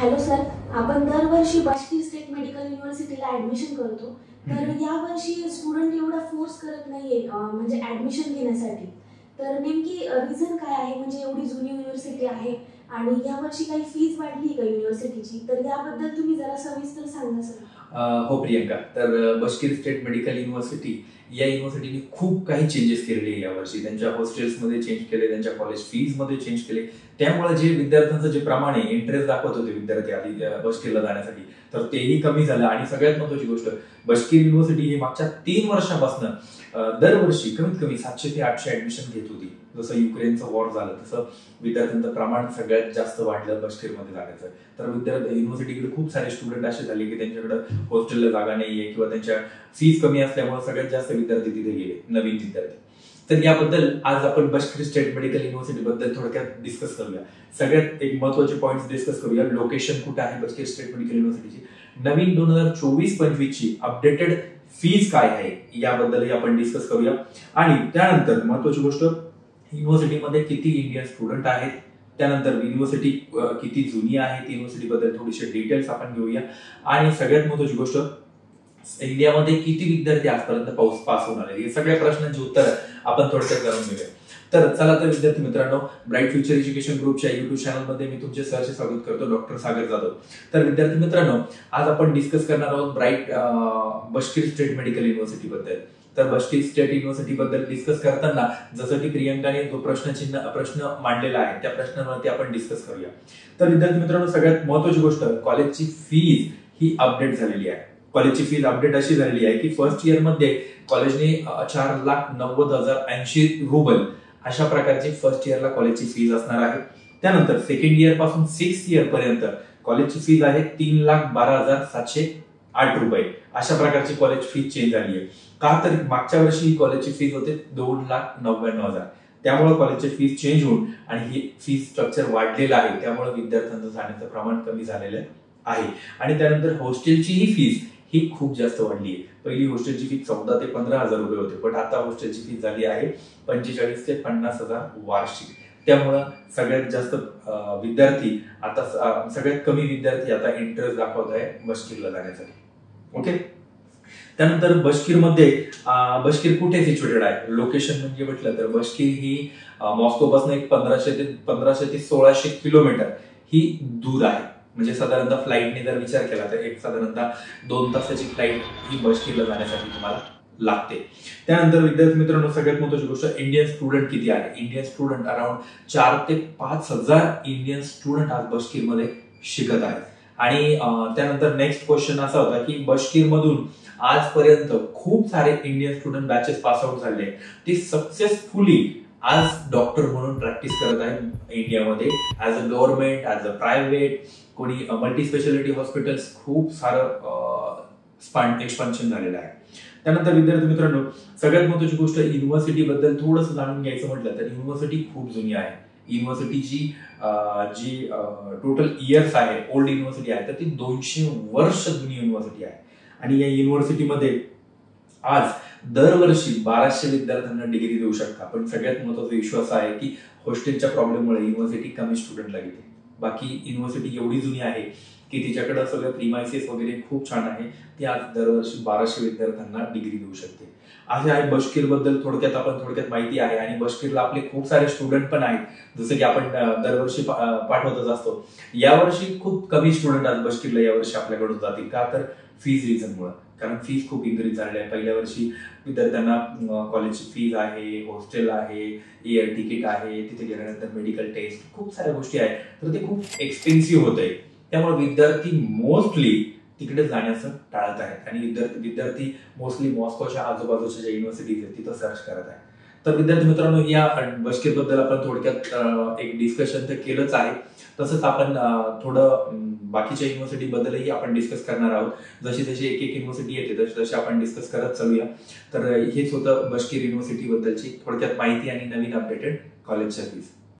Hello sir, आपण दरवर्षी बाष्की state medical युनिव्हर्सिटीला admission करतो. तर यावर्षी स्टुडंट एवढा फोर्स करत नाहीये म्हणजे ऍडमिशन घेण्यासाठी. तर नेमकी रिझन काय आहे? म्हणजे एवढी जुनी युनिव्हर्सिटी आहे आणि यावर्षी काही फीज वाढली का युनिव्हर्सिटीची? तर याबद्दल तुम्ही जरा सविस्तर सांगा सर. हो प्रियंका, तर बाष्की स्टेट मेडिकल युनिव्हर्सिटी या युनिव्हर्सिटीने खूप काही चेंजेस केलेले आहे यावर्षी. त्यांच्या हॉस्टेल्समध्ये चेंज केले, त्यांच्या कॉलेज फीज मध्ये चेंज केले. त्यामुळे जे विद्यार्थ्यांचं जे प्रमाण आहे, इंटरेस्ट दाखवत होते विद्यार्थी आधी बाष्कीला जाण्यासाठी, तर तेही कमी झालं. आणि सगळ्यात महत्त्वाची गोष्ट, बाष्की युनिव्हर्सिटी ही मागच्या 3 वर्षापासून दरवर्षी कमीत कमी 700 ते 800 ऍडमिशन घेत होती. जसं युक्रेनचं वॉर झालं तसं विद्यार्थ्यांचं प्रमाण सगळ्यात जास्त वाढलं बाष्कीमध्ये जाण्याचं. तर युनिव्हर्सिटीकडे खूप सारे स्टुडंट असे झाले की त्यांच्याकडे हॉस्टेलला जागा नाहीये किंवा त्यांच्या फीज कमी असल्यामुळे सगळ्यात जास्त विद्यार्थी तिथे गेले, नवीन विद्यार्थी. तर याबद्दल आज आपण बाष्की स्टेट मेडिकल युनिव्हर्सिटी बद्दल थोडक्यात डिस्कस करूया. सगळ्यात एक महत्त्वाचे पॉइंट्स डिस्कस करूया. लोकेशन कुठे आहे बाष्की स्टेट मेडिकल युनिव्हर्सिटीची, नवीन 2024-25 ची अपडेटेड फीज काय आहे याबद्दलही आपण डिस्कस करूया. आणि त्यानंतर महत्त्वाची गोष्ट, युनिव्हर्सिटीमध्ये किती इंडियन स्टुडंट आहेत, त्यानंतर युनिव्हर्सिटी किती जुनी आहे ती युनिव्हर्सिटी बद्दल थोडीशी डिटेल्स आपण घेऊया. आणि सगळ्यात महत्त्वाची गोष्ट, इंडियामध्ये किती विद्यार्थी आजपर्यंत पास होऊन आले, हे सगळ्या प्रश्नांची उत्तर आपण थोडक्यात जाणून घेऊया. तर चला तर विद्यार्थी मित्रांनो, ब्राईट फ्युचर एज्युकेशन ग्रुपच्या युट्यूब चॅनलमध्ये मी तुमचे सहर्ष स्वागत करतो, डॉक्टर सागर जाधव. तर विद्यार्थी मित्रांनो, आज आपण डिस्कस करणार आहोत बाष्की स्टेट मेडिकल युनिव्हर्सिटी बद्दल. तर बाष्की स्टेट युनिव्हर्सिटी बद्दल डिस्कस करताना जसं की प्रियंकाने जो प्रश्न मांडलेला आहे त्या प्रश्नावरती आपण डिस्कस करूया. तर विद्यार्थी मित्रांनो, सगळ्यात महत्त्वाची गोष्ट, कॉलेजची फीज ही अपडेट झालेली आहे. कॉलेजची फीज अपडेट अशी झालेली आहे की फर्स्ट इयर मध्ये कॉलेजने 4,90,080 रुबल अशा प्रकारची फर्स्ट इयरला कॉलेजची फीज असणार आहे. त्यानंतर सेकंड इयर पासून 6th इयर पर्यंत कॉलेजची फीज आहे 3,12,708 रुपये. अशा प्रकारची कॉलेज फीज चेंज झाली आहे. का तर मागच्या वर्षी ही कॉलेजची फीज होते 2,99,000. त्यामुळे कॉलेजची फीज चेंज होऊन आणि ही फीज स्ट्रक्चर वाढलेलं आहे. त्यामुळे विद्यार्थ्यांचं जाण्याचं प्रमाण कमी झालेलं आहे. आणि त्यानंतर हॉस्टेलची ही फीज ही खूप जास्त वाढली आहे. पहिली हॉस्टेलची फीज 14 ते 15,000 रुपये होते, पण आता हॉस्टेलची फीज झाली आहे 45 ते 50,000 वार्षिक. त्यामुळं सगळ्यात जास्त विद्यार्थी आता सगळ्यात कमी विद्यार्थी आता इंटरेस्ट दाखवत आहे बाष्कीला जाण्यासाठी. ओके. त्यानंतर बाष्कीर कुठे सिच्युएटेड आहे, लोकेशन म्हणजे म्हटलं तर बाष्की ही मॉस्को पासून एक 1500 ते 1600 किलोमीटर ही दूर आहे. म्हणजे साधारणतः फ्लाईटने जर विचार केला तर एक साधारणतः 2 तासाची फ्लाईट ही बाष्कीला जाण्यासाठी तुम्हाला लागते. त्यानंतर विद्यार्थी मित्रांनो, सगळ्यात महत्त्वाची गोष्ट, इंडियन स्टुडंट किती आहे. इंडियन स्टुडंट अराउंड 4 ते 5,000 इंडियन स्टुडंट आज बाष्कीमध्ये शिकत आहेत. आणि त्यानंतर नेक्स्ट क्वेश्चन असा होता की बाष्कीमधून आजपर्यंत खूप सारे Indian student batches pass out झाले, ते सक्सेसफुली आज डॉक्टर म्हणून प्रॅक्टिस करत आहेत इंडियामध्ये, as a government, as a private, कोणी मल्टी स्पेशालिटी हॉस्पिटल्स, खूप सारं एक्सपान्शन झालेलं आहे. त्यानंतर विद्यार्थी मित्रांनो, सगळ्यात महत्त्वाची गोष्ट, युनिव्हर्सिटी बद्दल थोडंसं जाणून घ्यायचं म्हटलं तर युनिव्हर्सिटी खूप जुनी आहे. युनिव्हर्सिटीची जी टोटल इयर्स आहे, ओल्ड युनिव्हर्सिटी आहे, तर ती 200 वर्ष जुनी युनिव्हर्सिटी आहे. आणि या युनिव्हर्सिटीमध्ये आज दरवर्षी 1200 विद्यार्थ्यांना डिग्री देऊ शकता. पण सगळ्यात महत्त्वाचा इश्यू असा आहे की हॉस्टेलच्या प्रॉब्लेममुळे युनिव्हर्सिटी कमी स्टुडंटला घेते. बाकी युनिव्हर्सिटी एवढी जुनी आहे की तिच्याकडे सगळं प्रिमायसेस वगैरे खूप छान आहे. ती आज दरवर्षी 1200 विद्यार्थ्यांना डिग्री देऊ शकते. असे आहे बाष्कीर बद्दल थोडक्यात माहिती आहे. आणि बाष्कीरला आपले खूप सारे स्टुडंट पण आहेत, जसं की आपण दरवर्षी पाठवतच असतो. यावर्षी खूप कमी स्टुडंट आज बाष्कीरला यावर्षी आपल्याकडून जातील. का तर फीज रिझनमुळे, कारण फीज खूप इन्क्रीज झालेली आहे. पहिल्या वर्षी विद्यार्थ्यांना कॉलेजची फीज आहे, हॉस्टेल आहे, एअर तिकीट आहे, तिथे गेल्यानंतर मेडिकल टेस्ट, खूप साऱ्या गोष्टी आहेत, तर ते खूप एक्सपेन्सिव्ह होत आहे. त्यामुळे विद्यार्थी मोस्टली तिकडे जाण्याचं टाळत आहेत. आणि विद्यार्थी मोस्टली मॉस्कोच्या आजूबाजूच्या ज्या युनिव्हर्सिटीज आहेत तिथं सर्च करत आहेत. तर विद्यार्थी मित्रांनो, या बाष्कीबद्दल आपण थोडक्यात एक डिस्कशन तर केलंच आहे. तसंच आपण थोडं बाकीच्या युनिव्हर्सिटी बद्दलही आपण डिस्कस करणार आहोत. जशी जशी एक युनिव्हर्सिटी येते तशी आपण डिस्कस करत चालूया. तर हेच होतं बाष्की युनिव्हर्सिटी बद्दलची थोडक्यात माहिती आणि नवीन अपडेटेड कॉलेजच्या फीज.